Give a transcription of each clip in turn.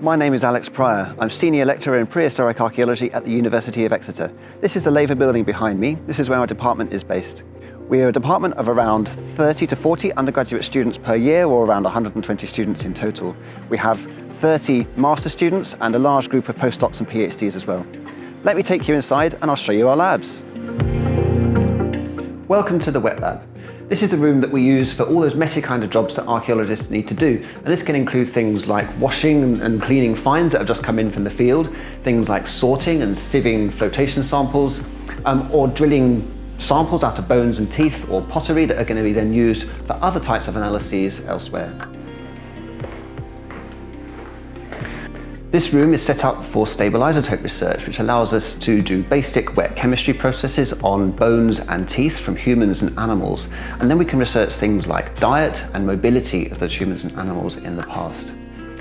My name is Alex Pryor. I'm Senior Lecturer in Prehistoric Archaeology at the University of Exeter. This is the Labour building behind me. This is where our department is based. We are a department of around 30 to 40 undergraduate students per year, or around 120 students in total. We have 30 master students and a large group of postdocs and PhDs as well. Let me take you inside and I'll show you our labs. Welcome to the wet lab. This is the room that we use for all those messy kind of jobs that archaeologists need to do. And this can include things like washing and cleaning finds that have just come in from the field, things like sorting and sieving flotation samples, or drilling samples out of bones and teeth or pottery that are going to be then used for other types of analyses elsewhere. This room is set up for stable isotope research, which allows us to do basic wet chemistry processes on bones and teeth from humans and animals. And then we can research things like diet and mobility of those humans and animals in the past.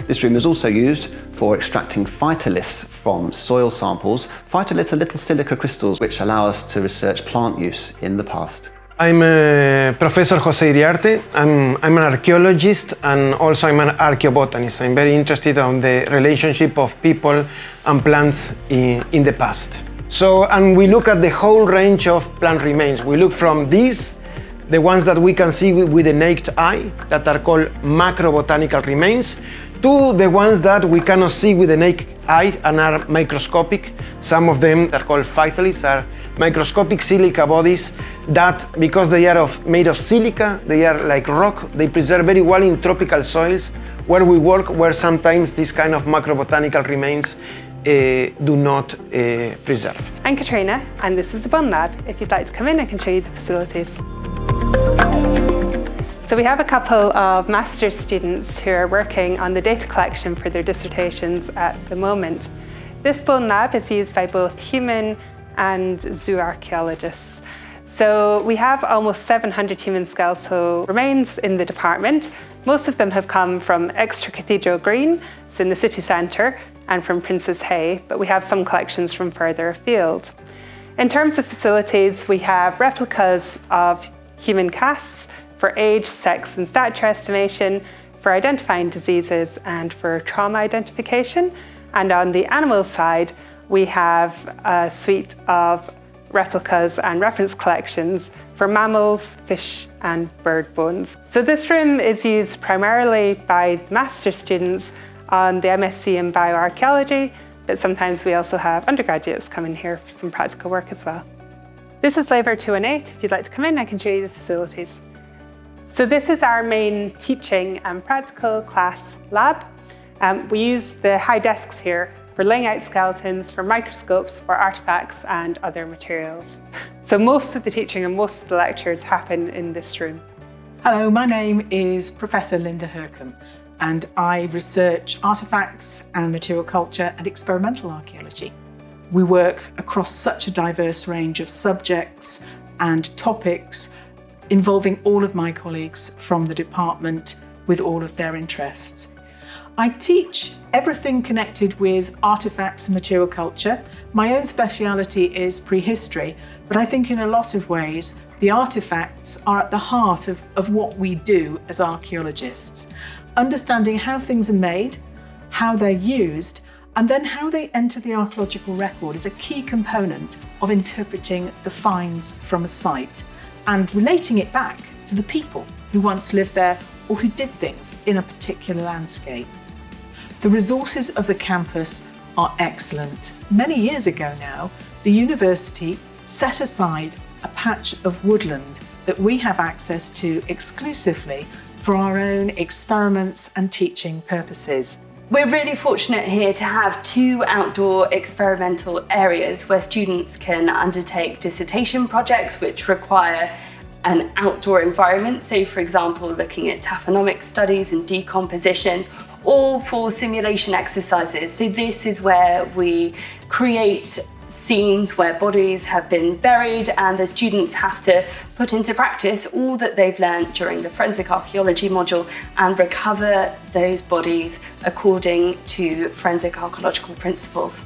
This room is also used for extracting phytoliths from soil samples. Phytoliths are little silica crystals which allow us to research plant use in the past. I'm Professor José Iriarte. I'm an archaeologist and also I'm an archaeobotanist. I'm very interested in the relationship of people and plants in the past. And we look at the whole range of plant remains. We look from these, the ones that we can see with the naked eye, that are called macrobotanical remains, to the ones that we cannot see with the naked eye and are microscopic. Some of them that are called phytoliths are microscopic silica bodies that, because they are made of silica, they are like rock, they preserve very well in tropical soils where we work, where sometimes these kind of macrobotanical remains do not preserve. I'm Katrina, and this is the Bun Lab. If you'd like to come in, I can show you the facilities. So we have a couple of master's students who are working on the data collection for their dissertations at the moment. This bone lab is used by both human and zoo archaeologists. So we have almost 700 human skeletal remains in the department. Most of them have come from Exeter Cathedral Green, so in the city centre, and from Prince's Hay, but we have some collections from further afield. In terms of facilities, we have replicas of human casts for age, sex and stature estimation, for identifying diseases and for trauma identification. And on the animal side, we have a suite of replicas and reference collections for mammals, fish and bird bones. So this room is used primarily by master's students on the MSc in bioarchaeology, but sometimes we also have undergraduates come in here for some practical work as well. This is Labour 218. If you'd like to come in, I can show you the facilities. So this is our main teaching and practical class lab. We use the high desks here for laying out skeletons, for microscopes, for artifacts and other materials. So most of the teaching and most of the lectures happen in this room. Hello, my name is Professor Linda Hercombe and I research artifacts and material culture and experimental archaeology. We work across such a diverse range of subjects and topics involving all of my colleagues from the department with all of their interests. I teach everything connected with artifacts and material culture. My own speciality is prehistory, but I think in a lot of ways the artifacts are at the heart of what we do as archaeologists. Understanding how things are made, how they're used, and then how they enter the archaeological record is a key component of interpreting the finds from a site and relating it back to the people who once lived there or who did things in a particular landscape. The resources of the campus are excellent. Many years ago now, the university set aside a patch of woodland that we have access to exclusively for our own experiments and teaching purposes. We're really fortunate here to have two outdoor experimental areas where students can undertake dissertation projects which require an outdoor environment. So for example, looking at taphonomic studies and decomposition, or for simulation exercises. So this is where we create scenes where bodies have been buried and the students have to put into practice all that they've learned during the forensic archaeology module and recover those bodies according to forensic archaeological principles.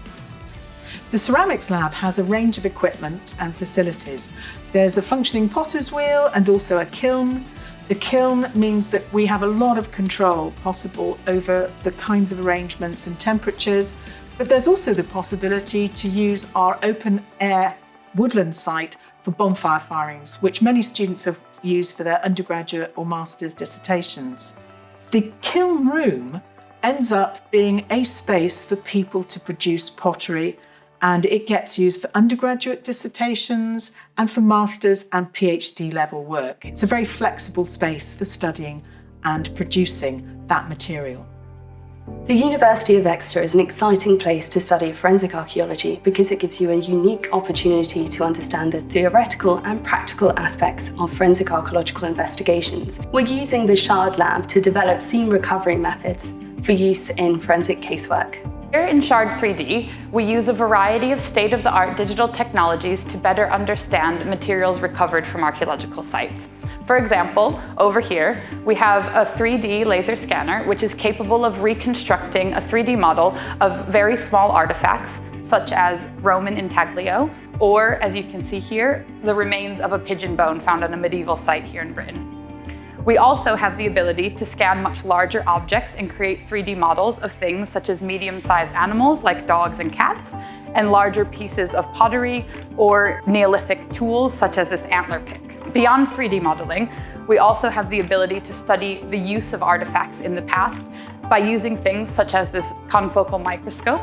The ceramics lab has a range of equipment and facilities. There's a functioning potter's wheel and also a kiln. The kiln means that we have a lot of control possible over the kinds of arrangements and temperatures, but there's also the possibility to use our open air woodland site for bonfire firings, which many students have used for their undergraduate or master's dissertations. The kiln room ends up being a space for people to produce pottery, and it gets used for undergraduate dissertations and for master's and PhD level work. It's a very flexible space for studying and producing that material. The University of Exeter is an exciting place to study forensic archaeology because it gives you a unique opportunity to understand the theoretical and practical aspects of forensic archaeological investigations. We're using the Shard Lab to develop scene recovery methods for use in forensic casework. Here in Shard 3D, we use a variety of state-of-the-art digital technologies to better understand materials recovered from archaeological sites. For example, over here, we have a 3D laser scanner, which is capable of reconstructing a 3D model of very small artifacts, such as Roman intaglio, or, as you can see here, the remains of a pigeon bone found on a medieval site here in Britain. We also have the ability to scan much larger objects and create 3D models of things such as medium-sized animals like dogs and cats, and larger pieces of pottery or Neolithic tools such as this antler pick. Beyond 3D modeling, we also have the ability to study the use of artifacts in the past by using things such as this confocal microscope,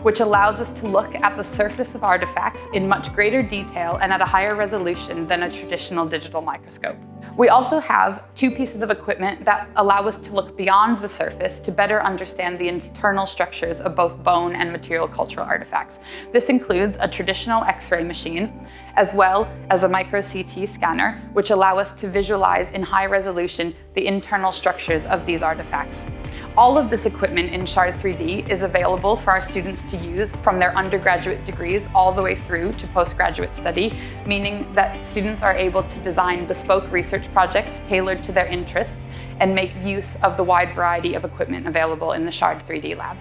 which allows us to look at the surface of artifacts in much greater detail and at a higher resolution than a traditional digital microscope. We also have two pieces of equipment that allow us to look beyond the surface to better understand the internal structures of both bone and material cultural artifacts. This includes a traditional X-ray machine, as well as a micro-CT scanner, which allow us to visualize in high resolution the internal structures of these artifacts. All of this equipment in Shard 3D is available for our students to use from their undergraduate degrees all the way through to postgraduate study, meaning that students are able to design bespoke research projects tailored to their interests and make use of the wide variety of equipment available in the Shard 3D lab.